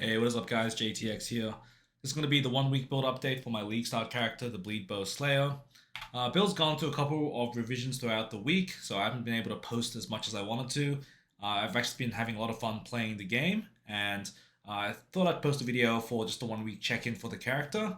Hey, what is up guys, JTX here. This is going to be the 1 week build update for my League start character, the Bleed Bow Slayer. Build's gone through a couple of revisions throughout the week, so I haven't been able to post as much as I wanted to. I've actually been having a lot of fun playing the game, and I thought I'd post a video for just a 1 week check-in for the character.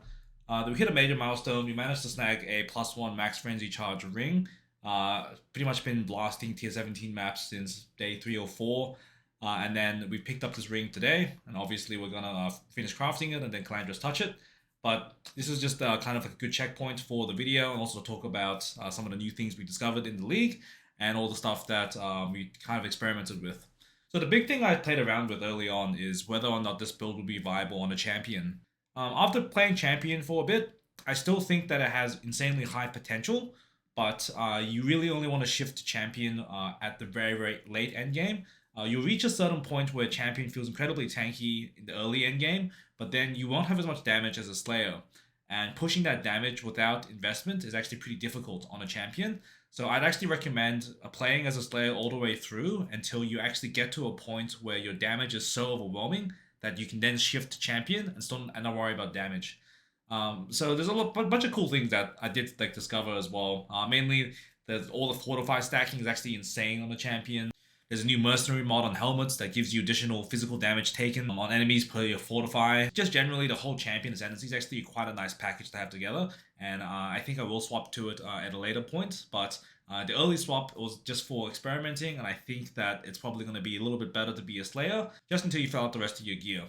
We hit a major milestone. We managed to snag a +1 max frenzy charge ring. Pretty much been blasting tier 17 maps since day 3 or 4. And then we picked up this ring today, and obviously we're gonna finish crafting it and then Calandra's touch it. But this is just kind of like a good checkpoint for the video, and also talk about some of the new things we discovered in the league and all the stuff that we kind of experimented with. So the big thing I played around with early on is whether or not this build would be viable on a champion. After playing champion for a bit, I still think that it has insanely high potential, but you really only want to shift to champion at the very late end game. You'll reach a certain point where champion feels incredibly tanky in the early end game, but then you won't have as much damage as a slayer. And pushing that damage without investment is actually pretty difficult on a champion. So I'd actually recommend playing as a slayer all the way through until you actually get to a point where your damage is so overwhelming that you can then shift to champion and not worry about damage. So there's bunch of cool things that I did discover as well. Mainly, all the fortify stacking is actually insane on the champion. There's a new mercenary mod on helmets that gives you additional physical damage taken on enemies per your fortify. Just generally, the whole champion ascendancy is actually quite a nice package to have together, and I think I will swap to it at a later point. But the early swap was just for experimenting, and I think that it's probably going to be a little bit better to be a slayer just until you fill out the rest of your gear.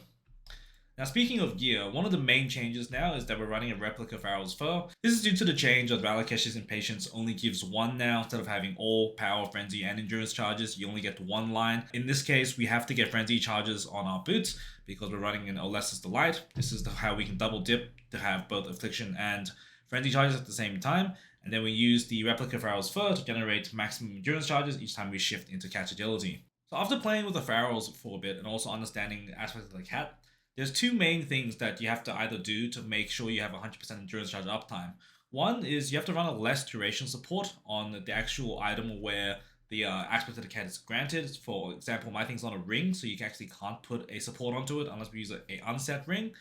Now, speaking of gear, one of the main changes now is that we're running a replica Farrul's Fur. This is due to the change that Ralakesh's Impatience only gives one now. Instead of having all power, frenzy, and endurance charges, you only get one line. In this case, we have to get frenzy charges on our boots because we're running in Oles's Delight. This is how we can double dip to have both affliction and frenzy charges at the same time. And then we use the replica Farrul's Fur to generate maximum endurance charges each time we shift into catch agility. So after playing with the Farrul's for a bit and also understanding aspects of the cat, there's two main things that you have to either do to make sure you have 100% endurance charge uptime. One is you have to run a less duration support on the actual item where the aspect of the cat is granted. For example, my thing's on a ring, so you actually can't put a support onto it unless we use a unset ring.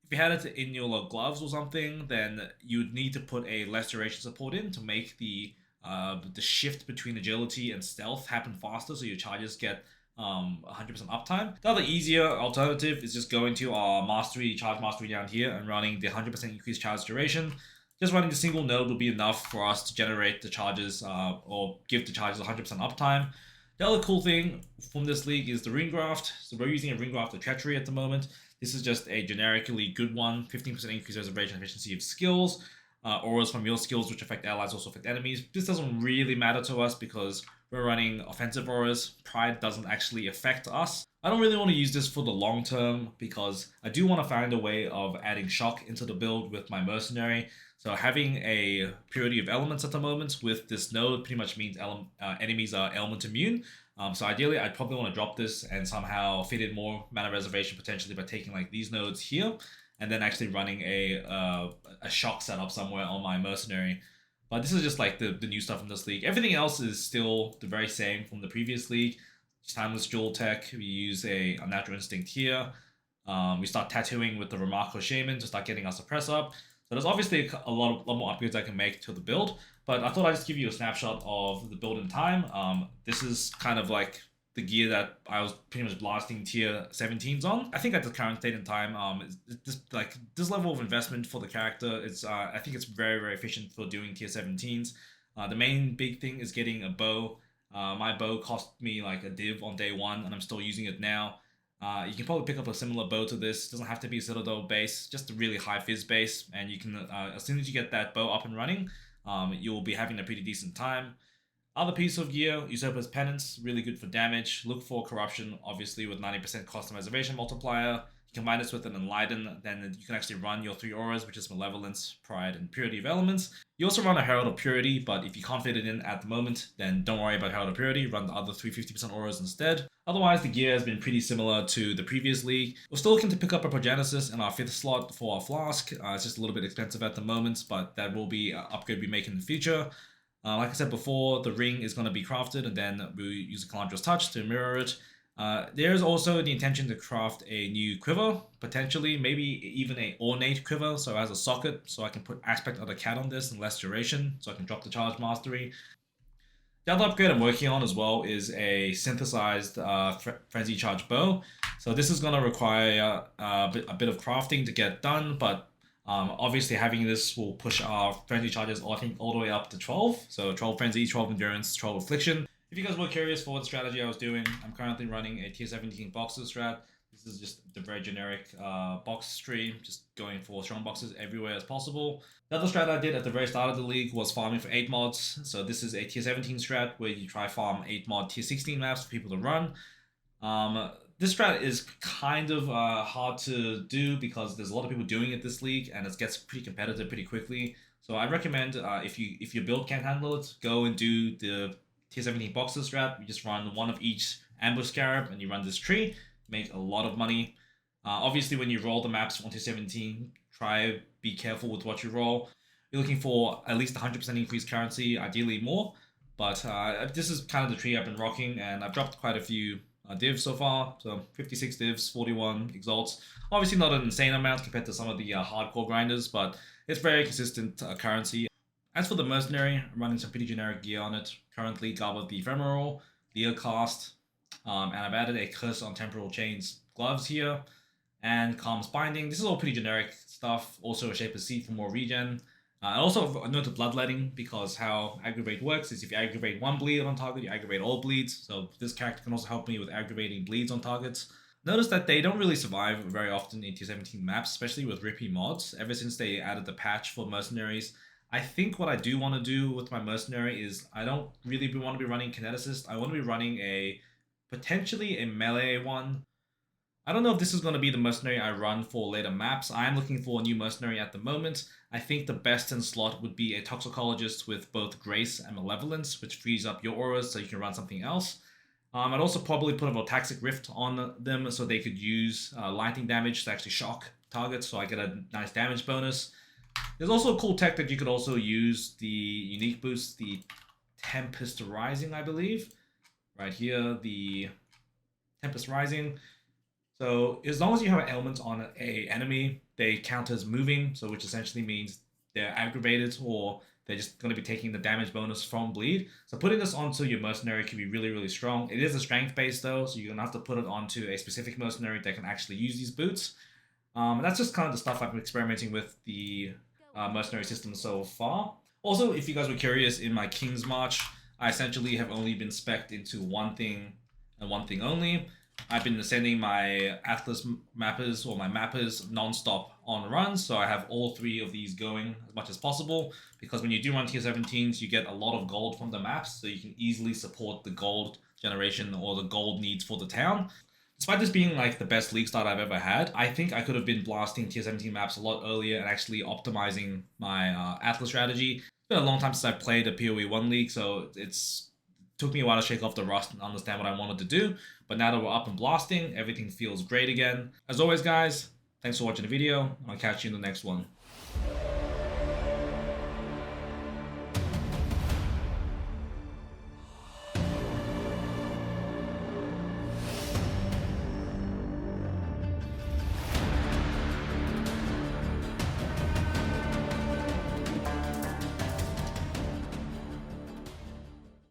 If you had it in your gloves or something, then you'd need to put a less duration support in to make the shift between agility and stealth happen faster, so your charges get 100% uptime. The other easier alternative is just going to our charge mastery down here and running the 100% increased charge duration. Just running the single node will be enough for us to generate the charges or give the charges 100% uptime. The other cool thing from this league is the Runegraft. So we're using a Runegraft of Treachery at the moment. This is just a generically good one, 15% increased reservation efficiency of skills. Auras from your skills which affect allies also affect enemies. This doesn't really matter to us because we're running offensive auras. Pride doesn't actually affect us. I don't really want to use this for the long term because I do want to find a way of adding shock into the build with my mercenary. So having a purity of elements at the moment with this node pretty much means enemies are element immune. So ideally I'd probably want to drop this and somehow fit in more mana reservation potentially by taking these nodes here and then actually running a shock setup somewhere on my mercenary. But this is just the new stuff in this league. Everything else is still the very same from the previous league. It's timeless jewel tech. We use a Unnatural Instinct here. We start tattooing with the Remarkable Shaman to start getting our suppress up. So there's obviously a lot more upgrades I can make to the build. But I thought I'd just give you a snapshot of the build in time. This is kind of the gear that I was pretty much blasting tier 17s on. I think at the current state in time, this level of investment for the character, I think it's very efficient for doing tier 17s. The main big thing is getting a bow. My bow cost me a div on day 1, and I'm still using it now. You can probably pick up a similar bow to this. It doesn't have to be a Citadel base, just a really high fizz base, and you can as soon as you get that bow up and running, you'll be having a pretty decent time. Other piece of gear, Usurper's Penance, really good for damage. Look for Corruption, obviously with 90% cost and reservation multiplier. You combine this with an Enlighten, then you can actually run your 3 auras, which is Malevolence, Pride, and Purity of Elements. You also run a Herald of Purity, but if you can't fit it in at the moment, then don't worry about Herald of Purity, run the other 3 50% auras instead. Otherwise, the gear has been pretty similar to the previous league. We're still looking to pick up a Progenesis in our 5th slot for our Flask. It's just a little bit expensive at the moment, but that will be an upgrade we make in the future. Like I said before, the ring is going to be crafted, and then we use a Calandra's Touch to mirror it. There's also the intention to craft a new quiver, potentially, maybe even a ornate quiver, so as a socket, so I can put aspect of the cat on this and less duration, so I can drop the charge mastery. The other upgrade I'm working on as well is a synthesized frenzy charge bow. So this is going to require a bit of crafting to get done, but obviously having this will push our frenzy charges, I think, all the way up to 12. So 12 frenzy, 12 endurance, 12 affliction. If you guys were curious for what strategy I was doing, I'm currently running a tier 17 boxer strat. This is just the very generic box tree, just going for strong boxes everywhere as possible. The other strat I did at the very start of the league was farming for 8 mods. So this is a tier 17 strat where you try farm 8 mod tier 16 maps for people to run. This strat is kind of hard to do because there's a lot of people doing it this league and it gets pretty competitive pretty quickly. So I recommend if your build can't handle it, go and do the tier 17 boxer strat. You just run one of each ambush scarab and you run this tree. Make a lot of money. Obviously, when you roll the maps on tier 17, be careful with what you roll. You're looking for at least 100% increased currency, ideally more. But this is kind of the tree I've been rocking, and I've dropped quite a few divs so far. So 56 divs, 41 exalts. Obviously not an insane amount compared to some of the hardcore grinders, but it's very consistent currency. As for the Mercenary, I'm running some pretty generic gear on it. Currently, Garb the Ephemeral, Leer Cast, and I've added a Curse on Temporal Chains gloves here, and Calm's Binding. This is all pretty generic stuff. Also a Shaper's Seed for more regen. And also a note of Bloodletting, because how Aggravate works is if you aggravate one bleed on target, you aggravate all bleeds. So this character can also help me with aggravating bleeds on targets. Notice that they don't really survive very often in tier 17 maps, especially with Rippy mods, ever since they added the patch for mercenaries. I think what I do want to do with my mercenary is I don't really want to be running Kineticist. I want to be running potentially a melee one. I don't know if this is going to be the mercenary I run for later maps. I am looking for a new mercenary at the moment. I think the best in slot would be a Toxicologist with both Grace and Malevolence, which frees up your auras so you can run something else. I'd also probably put a Voltaxic Rift on them so they could use lightning damage to actually shock targets, so I get a nice damage bonus. There's also a cool tech that you could also use, the unique boost, the Tempest Rising, I believe. Right here, the Tempest Rising. So as long as you have an element on a enemy, they count as moving, so which essentially means they're aggravated or they're just going to be taking the damage bonus from bleed. So putting this onto your mercenary can be really, really strong. It is a strength base though, so you're going to have to put it onto a specific mercenary that can actually use these boots. That's just kind of the stuff I've been experimenting with the mercenary system so far. Also, if you guys were curious, in my Kingsmarch, I essentially have only been spec'd into one thing and one thing only. I've been sending my Atlas mappers or my mappers non-stop on runs, so I have all 3 of these going as much as possible, because when you do run tier 17s, you get a lot of gold from the maps, so you can easily support the gold generation or the gold needs for the town. Despite this being like the best league start I've ever had, I think I could have been blasting tier 17 maps a lot earlier and actually optimizing my Atlas strategy. It's been a long time since I've played a PoE 1 league, so it's took me a while to shake off the rust and understand what I wanted to do. But now that we're up and blasting, everything feels great again. As always, guys, thanks for watching the video. I'll catch you in the next one.